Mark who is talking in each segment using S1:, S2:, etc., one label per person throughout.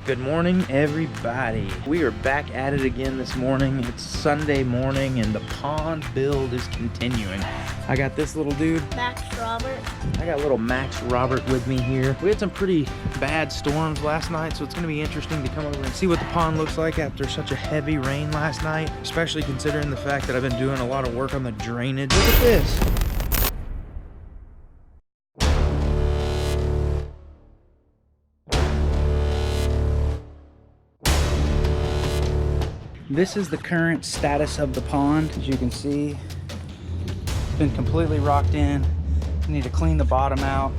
S1: Good morning, everybody. We are back at it again this morning. It's Sunday morning and the pond build is continuing. I got this little dude,
S2: Max Robert.
S1: I got little Max Robert with me here. We had some pretty bad storms last night, so it's gonna be interesting to come over and see what the pond looks like after such a heavy rain last night, especially considering the fact that I've been doing a lot of work on the drainage. Look at this. This is the current status of the pond. As you can see, it's been completely rocked in. I need to clean the bottom out.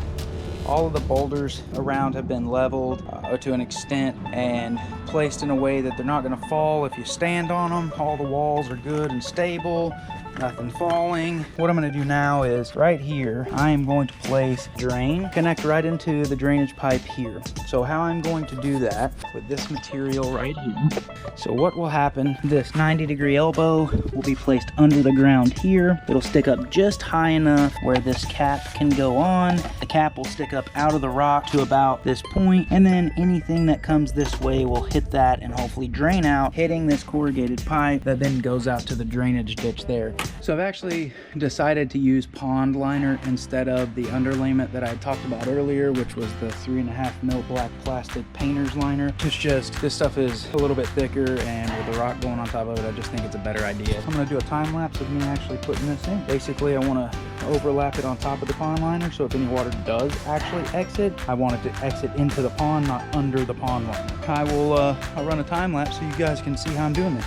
S1: All of the boulders around have been leveled to an extent and placed in a way that they're not gonna fall if you stand on them. All the walls are good and stable. Nothing falling. What I'm going to do now is right here, I am going to place drain, connect right into the drainage pipe here. So how I'm going to do that with this material right here. So what will happen, this 90-degree elbow will be placed under the ground here. It'll stick up just high enough where this cap can go on. The cap will stick up out of the rock to about this point, and then anything that comes this way will hit that and hopefully drain out, hitting this corrugated pipe that then goes out to the drainage ditch there. So I've actually decided to use pond liner instead of the underlayment that I talked about earlier, which was the 3.5 mil black plastic painter's liner. It's just, this stuff is a little bit thicker, and with the rock going on top of it, I just think it's a better idea. I'm gonna do a time lapse of me actually putting this in. Basically, I wanna overlap it on top of the pond liner, so if any water does actually exit, I want it to exit into the pond, not under the pond liner. I'll run a time lapse so you guys can see how I'm doing this.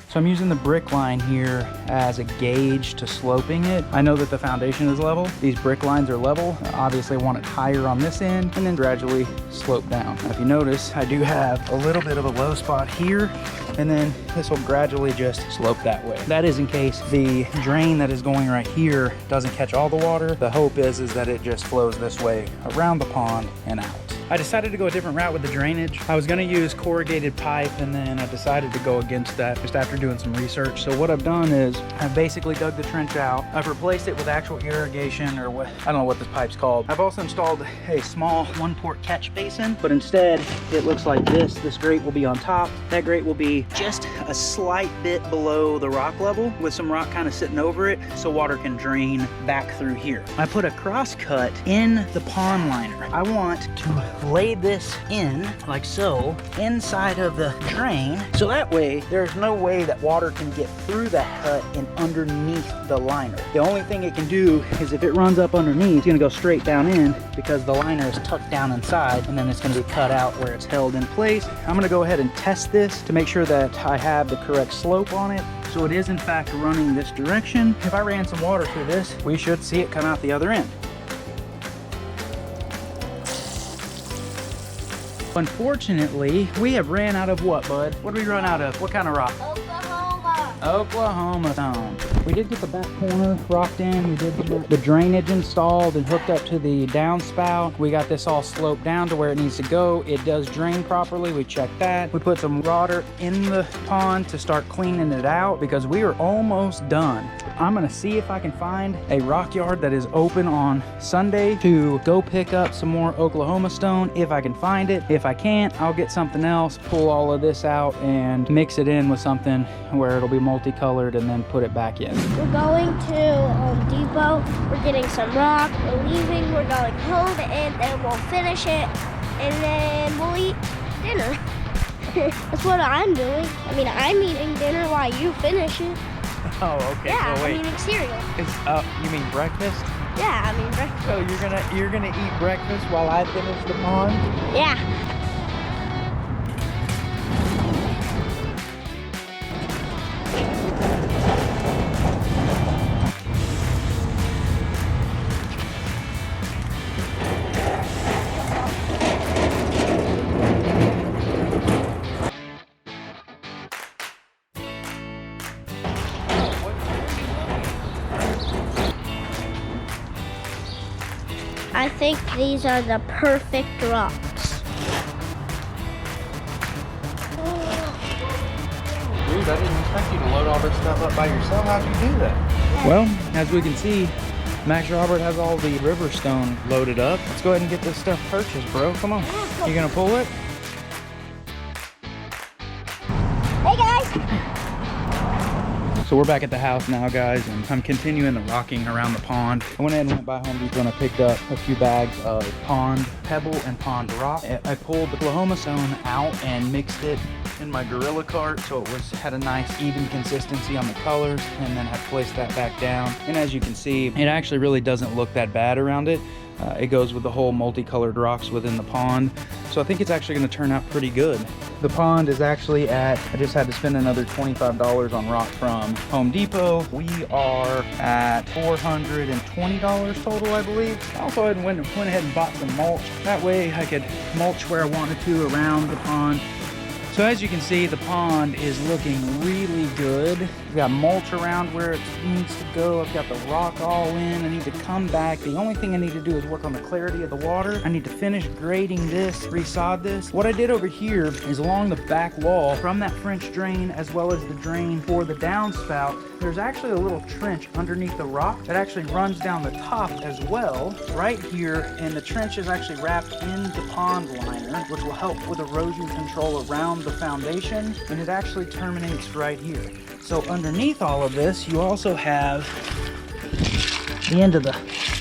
S1: So I'm using the brick line here as a gauge to sloping it. I know that the foundation is level. These brick lines are level. Obviously I want it higher on this end and then gradually slope down. Now if you notice, I do have a little bit of a low spot here, and then this will gradually just slope that way. That is in case the drain that is going right here doesn't catch all the water. The hope is that it just flows this way around the pond and out. I decided to go a different route with the drainage. I was gonna use corrugated pipe, and then I decided to go against that just after doing some research. So what I've done is I've basically dug the trench out. I've replaced it with actual irrigation, or what, I don't know what this pipe's called. I've also installed a small 1-port catch basin, but instead it looks like this. This grate will be on top. That grate will be just a slight bit below the rock level with some rock kind of sitting over it so water can drain back through here. I put a cross cut in the pond liner. I want to lay this in like so inside of the drain, so that way there's no way that water can get through that cut and underneath the liner. The only thing it can do is if it runs up underneath, it's gonna go straight down in because the liner is tucked down inside, and then it's gonna be cut out where it's held in place. I'm gonna go ahead and test this to make sure that I have the correct slope on it. So it is in fact running this direction. If I ran some water through this, we should see it come out the other end. Unfortunately, we have ran out of what, bud? What did we run out of? What kind of rock? Oklahoma stone. We did get the back corner rocked in. We did get the drainage installed and hooked up to the downspout. We got this all sloped down to where it needs to go. It does drain properly. We checked that. We put some water in the pond to start cleaning it out because we are almost done. I'm gonna see if I can find a rock yard that is open on Sunday to go pick up some more Oklahoma stone if I can find it. If I can't, I'll get something else, pull all of this out and mix it in with something where it'll be multicolored and then put it back in.
S2: We're going to Home Depot. We're getting some rock. We're leaving. We're going home, and then we'll finish it, and then we'll eat dinner. That's what I'm doing. I mean, I'm eating dinner while you finish it.
S1: Oh, okay.
S2: Yeah,
S1: so wait.
S2: I'm eating cereal.
S1: You mean breakfast?
S2: Yeah, I mean breakfast.
S1: So you're gonna eat breakfast while I finish the pond?
S2: Yeah. I think these are the perfect rocks.
S1: Dude, I didn't expect you to load all this stuff up by yourself. How'd you do that? Well, as we can see, Max Robert has all the Riverstone loaded up. Let's go ahead and get this stuff purchased, bro. Come on. You gonna pull it?
S2: Hey guys!
S1: So we're back at the house now, guys, and I'm continuing the rocking around the pond. I went ahead and went by Home Depot and I picked up a few bags of pond pebble and pond rock. I pulled the Oklahoma stone out and mixed it in my Gorilla cart so it had a nice even consistency on the colors, and then I placed that back down. And as you can see, it actually really doesn't look that bad around it. It goes with the whole multicolored rocks within the pond. So I think it's actually going to turn out pretty good. The pond is actually at, I just had to spend another $25 on rock from Home Depot. We are at $420 total, I believe. I also went ahead and bought some mulch. That way I could mulch where I wanted to around the pond. So as you can see, the pond is looking really good. We've got mulch around where it needs to go. I've got the rock all in. I need to come back. The only thing I need to do is work on the clarity of the water. I need to finish grading this, resod this. What I did over here is along the back wall from that French drain as well as the drain for the downspout, there's actually a little trench underneath the rock that actually runs down the top as well, right here. And the trench is actually wrapped in the pond liner, which will help with erosion control around the foundation, and it actually terminates right here. So underneath all of this, you also have the end of the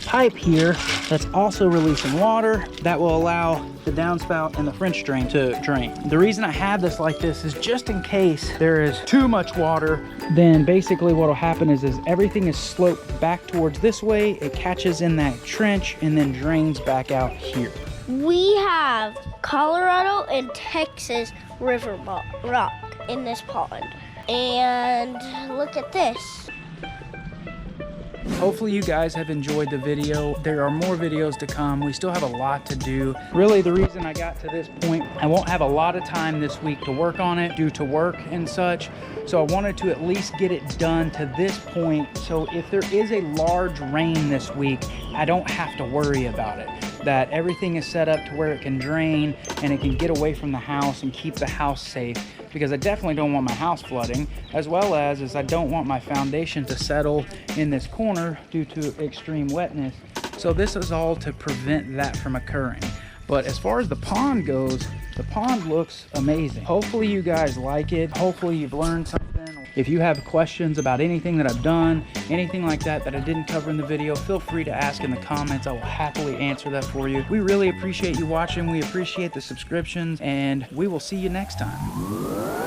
S1: pipe here that's also releasing water that will allow the downspout and the French drain to drain. The reason I have this like this is just in case there is too much water, then basically what will happen is everything is sloped back towards this way, it catches in that trench and then drains back out here.
S2: We have Colorado and Texas river rock in this pond. And look at this.
S1: Hopefully you guys have enjoyed the video. There are more videos to come. We still have a lot to do. Really, the reason I got to this point, I won't have a lot of time this week to work on it due to work and such. So I wanted to at least get it done to this point. So if there is a large rain this week, I don't have to worry about it. That everything is set up to where it can drain and it can get away from the house and keep the house safe, because I definitely don't want my house flooding, as well as I don't want my foundation to settle in this corner due to extreme wetness. So this is all to prevent that from occurring. But as far as the pond goes, the pond looks amazing. Hopefully you guys like it. Hopefully you've learned something. If you have questions about anything that I've done, anything like that I didn't cover in the video, feel free to ask in the comments. I will happily answer that for you. We really appreciate you watching. We appreciate the subscriptions, and we will see you next time.